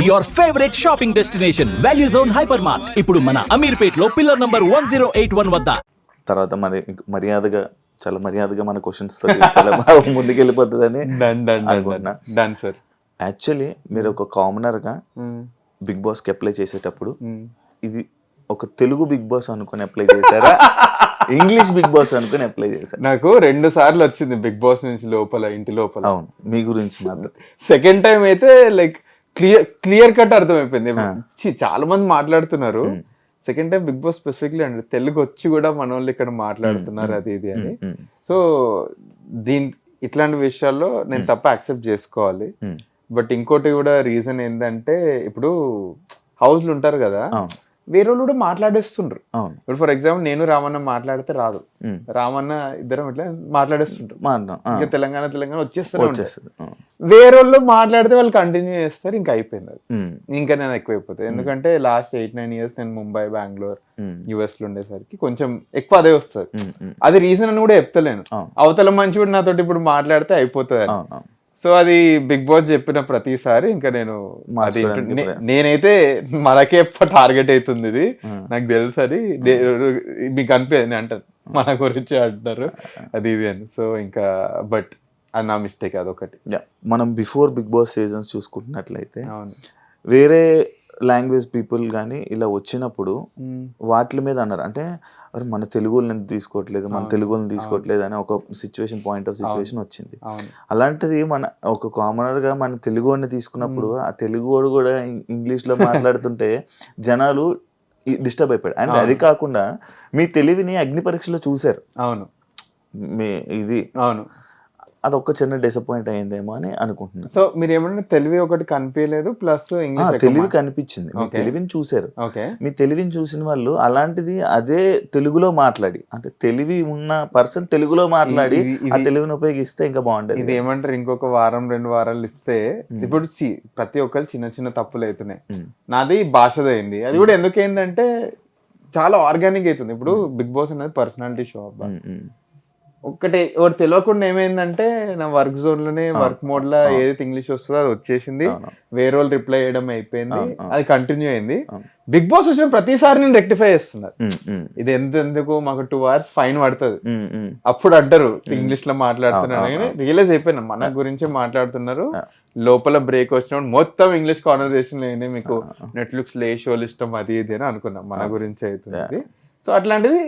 Your favourite shopping destination value zone hyper mart ఇప్పుడు మన అమీర్పేట్ లో పిల్లర్ నంబర్ 1081 వద్ద. తర్వాత మర్యాదగా చాలా మర్యాదగా మన క్వశ్చన్స్ తో చాలా బాగా ముందుకెళ్ళిపోతుందని అనుకుంటున్నా. యాక్చువల్లీ మీరు ఒక కామనర్ గా బిగ్ బాస్ కి అప్లై చేసేటప్పుడు ఇది ఒక తెలుగు బిగ్ బాస్ అనుకుని అప్లై చేశారా, ఇంగ్లీష్ బిగ్ బాస్ అనుకుని అప్లై చేశారు? నాకు 2 సార్లు వచ్చింది బిగ్ బాస్ నుంచి లోపల, ఇంటి లోపల. అవును, మీ గురించి మాత్రం. సెకండ్ టైం అయితే లైక్ క్లియర్ కట్ అర్థమైపోయింది. చాలా మంది మాట్లాడుతున్నారు. Second time Bigg Boss specifically అండి తెలుగు వచ్చి కూడా మన వాళ్ళు ఇక్కడ మాట్లాడుతున్నారు అది ఇది అని. సో ఇట్లాంటి విషయాల్లో నేను తప్ప యాక్సెప్ట్ చేసుకోవాలి. బట్ ఇంకోటి కూడా రీజన్ ఏంటంటే, ఇప్పుడు హౌస్లు ఉంటారు కదా, వేరే వాళ్ళు కూడా మాట్లాడేస్తుండ్రు. ఇప్పుడు ఫర్ ఎగ్జాంపుల్ నేను రామన్న మాట్లాడితే రాదు, రామన్న ఇద్దరం ఇట్లా మాట్లాడేస్తుంటారు. ఇంకా తెలంగాణ వచ్చేస్తారు. వేరే వాళ్ళు మాట్లాడితే వాళ్ళు కంటిన్యూ చేస్తారు, ఇంకా అయిపోయింది అది. ఇంకా నేను ఎక్కువైపోతాయి. ఎందుకంటే లాస్ట్ 8-9 ఇయర్స్ నేను ముంబై, బెంగళూరు, యుఎస్ లో ఉండేసరికి కొంచెం ఎక్కువ అదే వస్తుంది. అది రీజన్ అని కూడా చెప్తలేను. అవతల మంచి కూడా నాతోటి ఇప్పుడు మాట్లాడితే అయిపోతుంది. సో అది బిగ్ బాస్ చెప్పిన ప్రతిసారి ఇంకా నేనైతే మనకే టార్గెట్ అవుతుంది ఇది, నాకు తెలుసు అది. మీకు అనిపించింది అంటారు మన గురించి అంటారు అది ఇది అని. సో ఇంకా బట్ అది నా మిస్టేక్, అదొకటి. మనం బిఫోర్ బిగ్ బాస్ సీజన్స్ చూసుకుంటున్నట్లయితే వేరే లాంగ్వేజ్ పీపుల్ కానీ ఇలా వచ్చినప్పుడు వాటి మీద అన్నారు, అంటే అరే మన తెలుగు వాళ్ళని తీసుకోవట్లేదు, మన తెలుగు వాళ్ళని తీసుకోవట్లేదు అని ఒక సిచ్యువేషన్, పాయింట్ ఆఫ్ సిచ్యువేషన్ వచ్చింది. అలాంటిది మన ఒక కామనర్ గా మన తెలుగు వాడిని తీసుకున్నప్పుడు ఆ తెలుగు వాడు కూడా ఇంగ్లీష్ లో మాట్లాడుతుంటే జనాలు డిస్టర్బ్ అయిపోయాడు. అండ్ అది కాకుండా మీ తెలివిని అగ్ని పరీక్షలో చూశారు. అవును, మీ ఇది అవును, అదొక చిన్న డిసప్పాయింట్ అయ్యిందేమో అని అనుకుంటున్నాను. సో మీరు ఏమన్నా తెలివి ఒకటి కనిపించలేదు, ప్లస్ తెలివి కనిపించింది. మీ తెలివిని చూసారు. మీ తెలివిని చూసిన వాళ్ళు అలాంటిది అదే తెలుగులో మాట్లాడి, అంటే తెలివి ఉన్న పర్సన్ తెలుగులో మాట్లాడి ఆ తెలివిని ఉపయోగిస్తే ఇంకా బాగుంటది. ఇది ఏమంటారు, ఇంకొక 1-2 వారాలు ఇస్తే. ఇప్పుడు ప్రతి ఒక్కరు చిన్న చిన్న తప్పులు అవుతున్నాయి. నాది భాషదైంది, అది కూడా ఎందుకైందంటే చాలా ఆర్గానిక్ అవుతుంది. ఇప్పుడు బిగ్ బాస్ అనేది పర్సనాలిటీ షో. అబ్బా ఒకటి తెలియకుండా ఏమైందంటే, నా వర్క్ జోన్ లోనే వర్క్ మోడ్ లో ఏదైతే ఇంగ్లీష్ వస్తుందో అది వచ్చేసింది, వేరే వాళ్ళు రిప్లై చేయడం అయిపోయింది, అది కంటిన్యూ అయింది. బిగ్ బాస్ వచ్చిన ప్రతిసారి నేను రెక్టిఫై చేస్తున్నారు. ఇది ఎందుకు మాకు 2 hours ఫైన్ పడుతుంది. అప్పుడు అంటారు ఇంగ్లీష్ లో మాట్లాడుతున్నాను, రియలైజ్ అయిపోయినా మన గురించే మాట్లాడుతున్నారు. లోపల బ్రేక్ వచ్చినప్పుడు మొత్తం ఇంగ్లీష్ కాన్వర్సేషన్ లేని, మీకు నెట్ఫ్లిక్స్ లో ఏ షోలు ఇష్టం అది ఇది అని అనుకున్నాం, మన గురించి అవుతుంది. సో అట్లాంటిది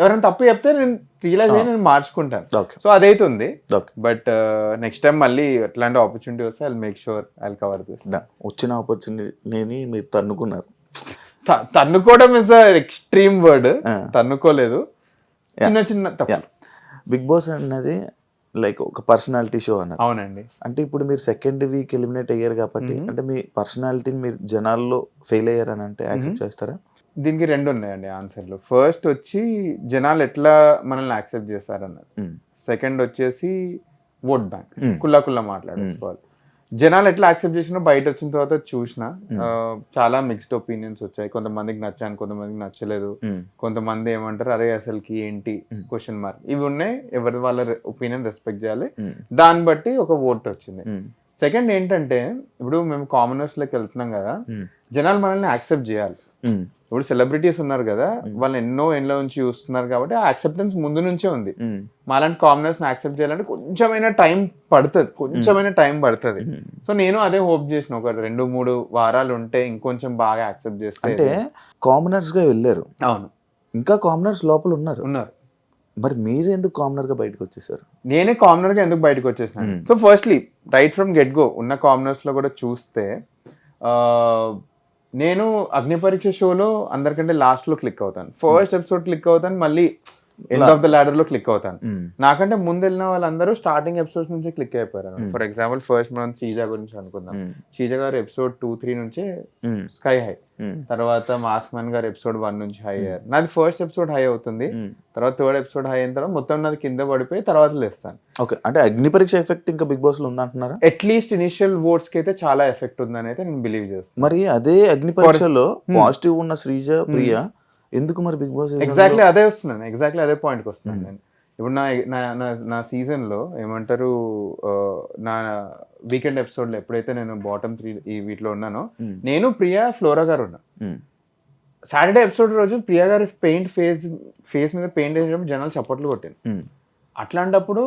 ఎవరైనా తప్పు చెప్తే నేను రియలైజ్ అయ్యి నేను మార్చుకుంటాను. సో అదైతుంది. బట్ నెక్స్ట్ టైం మళ్ళీ ఎట్లాంటి ఆపర్చునిటీ వస్తే I make sure I cover this. వచ్చిన ఆపర్చునిటీని మీరు తన్నుకున్నారు. తన్నుకోవడం ఇస్ ఎక్స్ట్రీమ్ వర్డ్. తన్నుకోలేదు, చిన్న చిన్న తప్పు. బిగ్ బాస్ అన్నది లైక్ ఒక పర్సనాలిటీ షో అన్నారు. అవునండి. అంటే ఇప్పుడు మీరు సెకండ్ వీక్ ఎలిమినేట్ అయ్యారు కాబట్టి, అంటే మీ పర్సనాలిటీని మీరు జనాల్లో ఫెయిల్ అయ్యారని అంటే యాక్సెప్ట్ చేస్తారా? దీనికి 2 ఉన్నాయండి ఆన్సర్లు. ఫస్ట్ వచ్చి జనాలు ఎట్లా మనల్ని యాక్సెప్ట్ చేస్తారన్నది. సెకండ్ వచ్చేసి ఓట్ బ్యాంక్, కుల్లా మాట్లాడేసుకోవాలి. జనాలు ఎట్లా యాక్సెప్ట్ చేసినా బయట వచ్చిన తర్వాత చూసిన చాలా మిక్స్డ్ ఒపీనియన్స్ వచ్చాయి. కొంతమందికి నచ్చాను, కొంతమందికి నచ్చలేదు. కొంతమంది ఏమంటారు అరే అసలుకి ఏంటి క్వశ్చన్ మార్క్, ఇవి ఉన్నాయి. ఎవరి వాళ్ళ ఒపీనియన్ రెస్పెక్ట్ చేయాలి. దాన్ని బట్టి ఒక ఓట్ వచ్చింది. సెకండ్ ఏంటంటే, ఇప్పుడు మేము కామనర్స్ లోకి వెళ్తున్నాం కదా, జనాలు మనల్ని యాక్సెప్ట్ చేయాలి. ఇప్పుడు సెలబ్రిటీస్ ఉన్నారు కదా, వాళ్ళు ఎన్నో ఏళ్ళ నుంచి చూస్తున్నారు కాబట్టి ఆ యాక్సెప్టెన్స్ ముందు నుంచే ఉంది. మాలాంటి కామనర్స్ యాక్సెప్ట్ చేయాలంటే కొంచెమైనా టైం పడుతుంది. సో నేను అదే హోప్ చేసిన, ఒక 2-3 వారాలు ఉంటే ఇంకొంచెం బాగా యాక్సెప్ట్ చేస్తే. అంటే కామనర్స్ గా వెళ్ళారు. అవును, ఇంకా కామనర్స్ లోపల ఉన్నారు. మరి మీరు ఎందుకు కామనర్ గా బయటకు వచ్చేసారు? నేనే కామనర్ గా ఎందుకు బయటకు వచ్చేసాను? So firstly right from get go ఉన్న కామనర్స్ లో కూడా చూస్తే, నేను అగ్ని పరీక్ష షోలో అందరికంటే లాస్ట్ లో క్లిక్ అవుతాను. ఫస్ట్ ఎపిసోడ్ క్లిక్ అవుతాను, మళ్ళీ ఎండ్ ఆఫ్ ద లాడర్ లో క్లిక్ అవుతాను. నాకంటే ముందు వెళ్ళిన వాళ్ళందరూ స్టార్టింగ్ ఎపిసోడ్స్ నుంచి క్లిక్ అయిపోయారు. ఫర్ ఎగ్జాంపుల్ ఫస్ట్ మనం చీజా గురించి అనుకుందాం. చీజా గారు ఎపిసోడ్ 2-3 నుంచే స్కై హై, తర్వాత మాస్క్ మ్యాన్ గారు ఎపిసోడ్ 1 నుంచి హై అయ్యారు. నాది ఫస్ట్ ఎపిసోడ్ హై అవుతుంది, తర్వాత 3rd ఎపిసోడ్ హై అయిన తర్వాత మొత్తం నాది కింద పడిపోయి తర్వాత లేస్తాను. ఓకే, అంటే అగ్ని పరీక్ష ఎఫెక్ట్ ఇంకా బిగ్ బాస్ లో ఉందంటున్నారా? అట్లీస్ట్ ఇనిషియల్ ఓట్స్ కి అయితే చాలా ఎఫెక్ట్ ఉందని అయితే నేను బిలీవ్ చేస్తాను. మరి అదే అగ్ని పరీక్షలో పాజిటివ్ ఉన్న శ్రీజ, ప్రియా ఎందుకు మరి బిగ్ బాస్? ఎగ్జాక్ట్లీ అదే వస్తున్నాను, ఎగ్జాక్ట్లీ అదే పాయింట్కి వస్తున్నాను నేను. ఇప్పుడు నా నా నా- నా సీజన్లో ఏమంటారు నా వీకెండ్ ఎపిసోడ్లో ఎప్పుడైతే నేను బాటమ్ 3 ఈ వీటిలో ఉన్నానో నేను ప్రియా ఫ్లోరా గారు ఉన్నా. సాటర్డే ఎపిసోడ్ రోజు ప్రియా గారి ఫేస్ మీద పెయింట్ వేసేటప్పుడు జనాలు చప్పట్లు కొట్టాను. అట్లాంటప్పుడు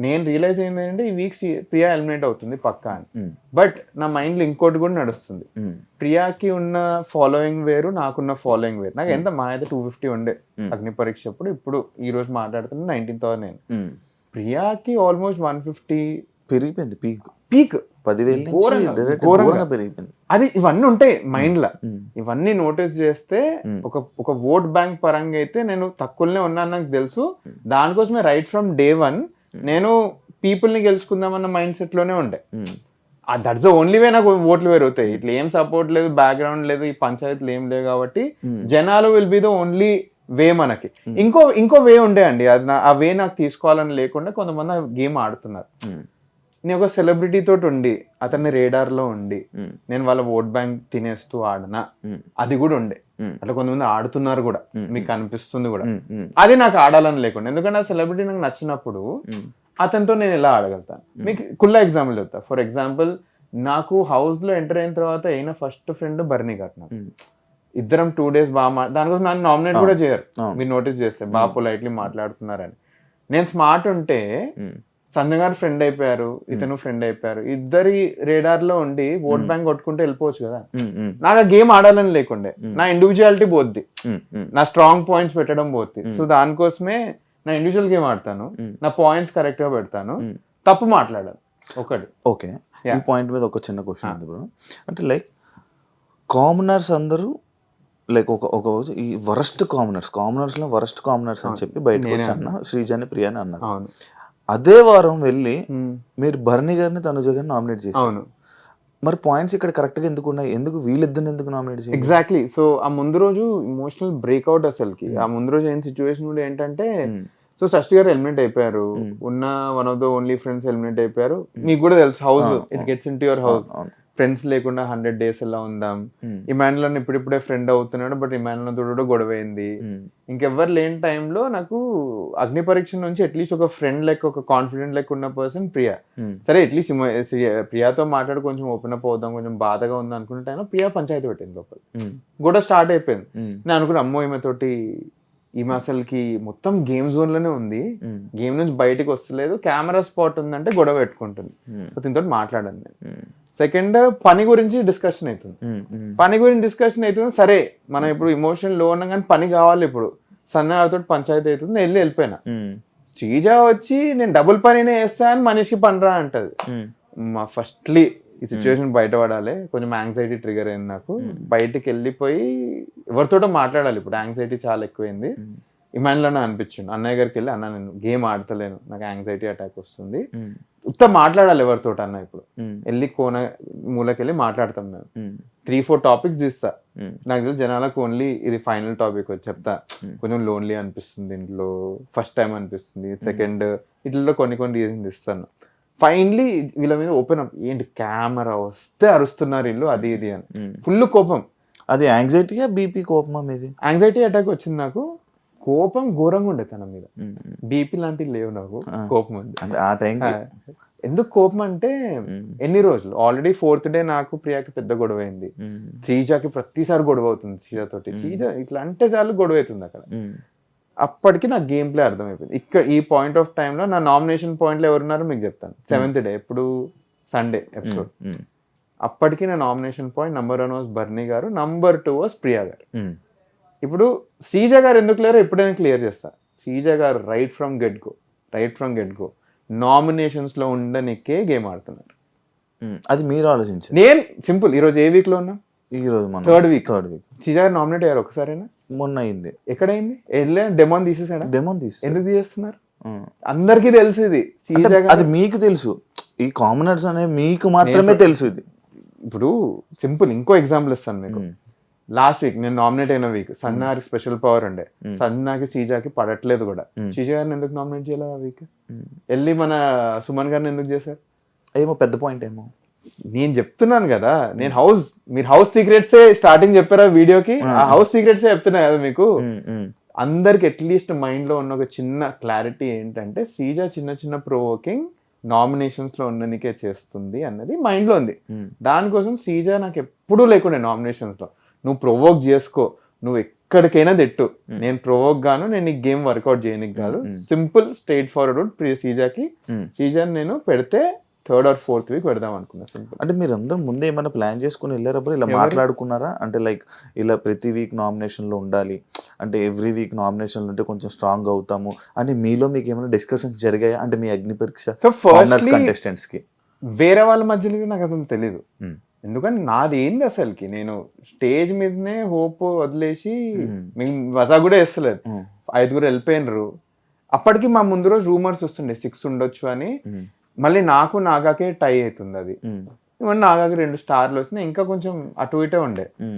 నేను రియలైజ్ అయింది ఏంటంటే ఈ వీక్స్ ప్రియా ఎలిమినేట్ అవుతుంది పక్కా అని. బట్ నా మైండ్లో ఇంకోటి కూడా నడుస్తుంది. ప్రియాకి ఉన్న ఫాలోయింగ్ వేరు, నాకున్న ఫాలోయింగ్ వేరు. నాకు ఎంత మా అయితే 250 ఉండే అగ్ని పరీక్ష అప్పుడు. ఇప్పుడు ఈ రోజు మాట్లాడుతున్నా 19th నేను. ప్రియాకి ఆల్మోస్ట్ 150 పెరిగిపోయింది పీక్ 10,000 ఘోరంగా పెరిగిపోయింది. అది ఇవన్నీ ఉంటాయి మైండ్ లో. ఇవన్నీ నోటీస్ చేస్తే ఒక ఓట్ బ్యాంక్ పరంగా అయితే నేను తక్కువనే ఉన్నాను నాకు తెలుసు. దానికోసమే రైట్ ఫ్రమ్ డే 1 నేను పీపుల్ ని గెలుచుకుందామన్న మైండ్ సెట్ లోనే ఉండే. దట్స్ ద ఓన్లీ వే నాకు ఓట్లు పెరుగుతాయి. ఇట్లా ఏం సపోర్ట్ లేదు, బ్యాక్గ్రౌండ్ లేదు, ఈ పంచాయతీలు ఏం లేవు కాబట్టి జనాలు will be the only way మనకి. ఇంకో వే ఉండే అండి. అది ఆ వే నాకు తీసుకోవాలని లేకుండా కొంతమంది గేమ్ ఆడుతున్నారు. నేను ఒక సెలబ్రిటీ తోటి ఉండి అతన్ని రేడార్ లో ఉండి నేను వాళ్ళ ఓట్ బ్యాంక్ తినేస్తూ ఆడనా, అది కూడా ఉండే. అట్లా కొంతమంది ఆడుతున్నారు కూడా, మీకు అనిపిస్తుంది కూడా. అది నాకు ఆడాలని లేకుండా, ఎందుకంటే ఆ సెలబ్రిటీ నాకు నచ్చినప్పుడు అతనితో నేను ఎలా ఆడగలుగుతాను. మీకు కుల్లా ఎగ్జాంపుల్ చెప్తా. ఫర్ ఎగ్జాంపుల్ నాకు హౌస్ లో ఎంటర్ అయిన తర్వాత అయిన ఫస్ట్ ఫ్రెండ్ బర్నీ గారు. నాకు ఇద్దరం 2 days బాగా దానికోసం నన్ను నామినేట్ కూడా చేయరు. మీరు నోటీస్ చేస్తే బాగా పొలైట్లీ మాట్లాడుతున్నారని. నేను స్మార్ట్ ఉంటే సంజయ్ గారు ఫ్రెండ్ అయిపోయారు, ఇతను ఫ్రెండ్ అయిపోయారు, ఇద్దరి రేడార్ లో ఉండి ఓట్ బ్యాంక్ కొట్టుకుంటే వెళ్ళిపోవచ్చు కదా. నాకు ఆ గేమ్ ఆడాలని లేకుండే. నా ఇండివిజువాలిటీ పోద్ది, నా స్ట్రాంగ్ పాయింట్స్ పెట్టడం పోద్ది. సో దానికోసమే నా ఇండివిజువల్ గేమ్ ఆడతాను, నా పాయింట్స్ కరెక్ట్ గా పెడతాను, తప్పు మాట్లాడాలి ఒకటి. ఓకే, ఈ పాయింట్ మీద ఒక చిన్న క్వశ్చన్ ఉంది బ్రో. అంటే లైక్ కామనర్స్ అందరూ లైక్ ఒక ఈ వరస్ట్ కామనర్స్ లో వరస్ట్ కామనర్స్ అని చెప్పి బయటకు వచ్చి అన్న శ్రీజాని ప్రియాని అన్నారు. అదే వారం వెళ్ళి మీరు భరణి గారిని తనుజ గారిని నామినేట్ చేశారు. మరి పాయింట్స్ ఇక్కడ కరెక్ట్ గా ఎందుకు ఉన్నాయి? ఎందుకు వీళ్ళిద్దరిని ఎందుకు నామినేట్ చేయాలి? ఎగ్జాక్ట్లీ. సో ఆ ముందు రోజు ఇమోషనల్ బ్రేక్అవుట్ అసలుకి. ఆ ముందు రోజు అయిన సిచ్యువేషన్ కూడా ఏంటంటే, సో షష్ఠి గారు ఎలిమినేట్ అయిపోయారు, ఉన్న one of the only friends eliminate అయిపోయారు. మీకు కూడా తెలుసు house it gets in to your house. Friends లేకుండా 100 days ఎలా ఉందాం. ఇమాన్యుల్ అని ఇప్పుడిప్పుడే ఫ్రెండ్ అవుతున్నాడు, బట్ ఇమాన్యుల్ తోడు కూడా గొడవ అయింది. ఇంకెవ్వరు లేని టైంలో నాకు అగ్ని పరీక్ష నుంచి అట్లీస్ట్ ఒక ఫ్రెండ్ లెక్క, ఒక కాన్ఫిడెంట్ లెక్క ఉన్న పర్సన్ ప్రియా. సరే అట్లీస్ట్ ప్రియాతో మాట్లాడి కొంచెం ఓపెన్ అప్ అవుదాం, కొంచెం బాధగా ఉంది అనుకున్న టైంలో ప్రియా పంచాయతీ పెట్టింది లోపల. గొడవ స్టార్ట్ అయిపోయింది. నేను అనుకున్నా అమ్మో ఈమెతోటి, ఈమె అసలుకి మొత్తం గేమ్ జోన్ లోనే ఉంది, గేమ్ నుంచి బయటకు వస్తలేదు, కెమెరా స్పాట్ ఉందంటే గొడవ పెట్టుకుంటుంది. సో దీంతో మాట్లాడాను నేను. సెకండ్ పని గురించి డిస్కషన్ అవుతుంది. సరే మనం ఇప్పుడు ఇమోషన్ లో ఉన్నాం కానీ పని కావాలి. ఇప్పుడు సన్నతో పంచాయతీ అవుతుంది, వెళ్ళిపోయినా. శ్రీజా వచ్చి నేను డబుల్ పనినే వేస్తా అని మనిషికి పనిరా అంటది. మా ఫస్ట్లీ ఈ సిచ్యువేషన్ బయటపడాలి, కొంచెం యాంగ్జైటీ ట్రిగర్ అయింది నాకు. బయటికి వెళ్ళిపోయి ఎవరితోటో మాట్లాడాలి. ఇప్పుడు యాంగ్జైటీ చాలా ఎక్కువైంది. ఇమాన్యుల్ అనిపించింది, అన్నయ్య గారికి వెళ్ళి అన్న నేను గేమ్ ఆడతలేను, నాకు యాంగ్జైటీ అటాక్ వస్తుంది, ఉత్త మాట్లాడాలి ఎవరితో అన్న. ఇప్పుడు వెళ్ళి మూలకెళ్ళి మాట్లాడతాం మేము. 3-4 topics తీస్తా. నాకు తెలిసి జనాలకు ఓన్లీ ఇది ఫైనల్ టాపిక్ వచ్చి చెప్తా. కొంచెం లోన్లీ అనిపిస్తుంది ఇంట్లో, ఫస్ట్ టైం అనిపిస్తుంది, సెకండ్ ఇట్లలో కొన్ని రీజన్స్ ఇస్తాను. ఫైనలీ వీళ్ళ మీద ఓపెన్ అప్, ఏంటి కెమెరా వస్తే అరుస్తున్నారు వీళ్ళు, అది ఇది అని ఫుల్ కోపం. అది యాంగ్జైటీయా బీపీ కోపమా మీది? యాంగ్జైటీ అటాక్ వచ్చింది నాకు. కోపం ఘోరంగా ఉండే తన మీద. బీపీ లాంటివి లేవు నాకు, కోపం ఉంది. ఆ టైం ఎందుకు కోపం అంటే, ఎన్ని రోజులు ఆల్రెడీ 4th day నాకు ప్రియాకి పెద్ద గొడవ అయింది. శ్రీజాకి ప్రతిసారి గొడవ అవుతుంది శ్రీజాతోటి. శ్రీజ ఇట్లా అంటే చాలు గొడవ అవుతుంది అక్కడ. అప్పటికి నాకు గేమ్ ప్లే అర్థమైపోయింది. ఇక్కడ ఈ పాయింట్ ఆఫ్ టైమ్ లో నా నామినేషన్ పాయింట్లు ఎవరున్నారో మీకు చెప్తాను. 7th day ఎప్పుడు సండే ఎపిసోడ్. అప్పటికి నా నామినేషన్ పాయింట్ నెంబర్ 1 వాజ్ బర్నీ గారు, నెంబర్ 2 వాజ్ ప్రియా గారు. ఇప్పుడు శ్రీజ గారు ఎందుకు లేరో ఎప్పుడైనా క్లియర్ చేస్తా. శ్రీజ గారు right from get go nominations లో ఉండనికే గేమ్ ఆడుతున్నారు. అది మీరు ఆలోచించారు. నేను సింపుల్, ఈ రోజు ఏ వీక్ లో ఉన్నా? ఈ రోజు థర్డ్ వీక్. శ్రీజ గారు నామినేట్ అయ్యారు ఒకసారైనా? మొన్న అయింది. ఎక్కడైంది? డెమోన్ తీసేసాడా? ఎందుకు తీసేస్తున్నారు? అందరికీ తెలుసు ఇది. అది మీకు తెలుసు, ఈ కామనర్స్ అనే మీకు మాత్రమే తెలుసు ఇది. ఇప్పుడు సింపుల్ ఇంకో ఎగ్జాంపుల్ ఇస్తాను మీకు. లాస్ట్ వీక్ నేను నామినేట్ అయిన వీక్ సన్నాకి స్పెషల్ పవర్ ఉండే. సన్నాకి శ్రీజాకి పడట్లేదు కూడా. శ్రీజ గారిని ఎందుకు నామినేట్ చేయలేదు ఆ వీక్? వెళ్ళి మన సుమన్ గారిని ఎందుకు చేశారు? ఏమో పెద్ద పాయింట్ ఏమో. నేను చెప్తున్నాను కదా, మీరు హౌస్ సీక్రెట్స్ స్టార్టింగ్ చెప్పారా వీడియోకి? ఆ హౌస్ సీక్రెట్స్ చెప్తున్నా కదా మీకు. అందరికి అట్లీస్ట్ మైండ్లో ఉన్న ఒక చిన్న క్లారిటీ ఏంటంటే శ్రీజ చిన్న చిన్న ప్రొవోకింగ్ నామినేషన్స్లో ఉండనికే చేస్తుంది అన్నది మైండ్లో ఉంది. దానికోసం శ్రీజ నాకు ఎప్పుడూ లేకుండే నామినేషన్స్లో, నువ్వు ప్రొవోక్ చేసుకో, నువ్వు ఎక్కడికైనా తిట్టు, నేను ప్రొవోక్ గాను, నేను ఈ గేమ్ వర్కౌట్ చేయనికి కాదు, సింపుల్ స్ట్రైట్ ఫార్వర్డ్ శ్రీజకి శ్రీజని నేను పెడితే 3rd or 4th వీక్ పెడదాం అనుకున్నా. సింపుల్. అంటే మీరు అందరూ ముందే ఏమైనా ప్లాన్ చేసుకుని వెళ్ళారప్పుడు ఇలా మాట్లాడుకున్నారా? అంటే లైక్ ఇలా ప్రతి వీక్ నామినేషన్లో ఉండాలి, అంటే ఎవ్రీ వీక్ నామినేషన్లు ఉంటే కొంచెం స్ట్రాంగ్ అవుతాము అని మీలో మీకు ఏమైనా డిస్కషన్స్ జరిగాయా? అంటే మీ అగ్ని పరీక్ష కంటెస్టెంట్స్ కి వేరే వాళ్ళ మధ్యలో నాకు అసలు తెలీదు, ఎందుకంటే నాది ఏంది అసలుకి, నేను స్టేజ్ మీదనే హోప్ వదిలేసి మేము వజా కూడా వేస్తలేదు, 5 వెళ్ళిపోయినరు. అప్పటికి మా ముందు రోజు రూమర్స్ వస్తుండే 6 ఉండొచ్చు అని, మళ్ళీ నాకు నాగాకే టై అవుతుంది అది, నాగాకి 2 స్టార్లు వచ్చినాయి, ఇంకా కొంచెం అటు ఇటే ఉండే.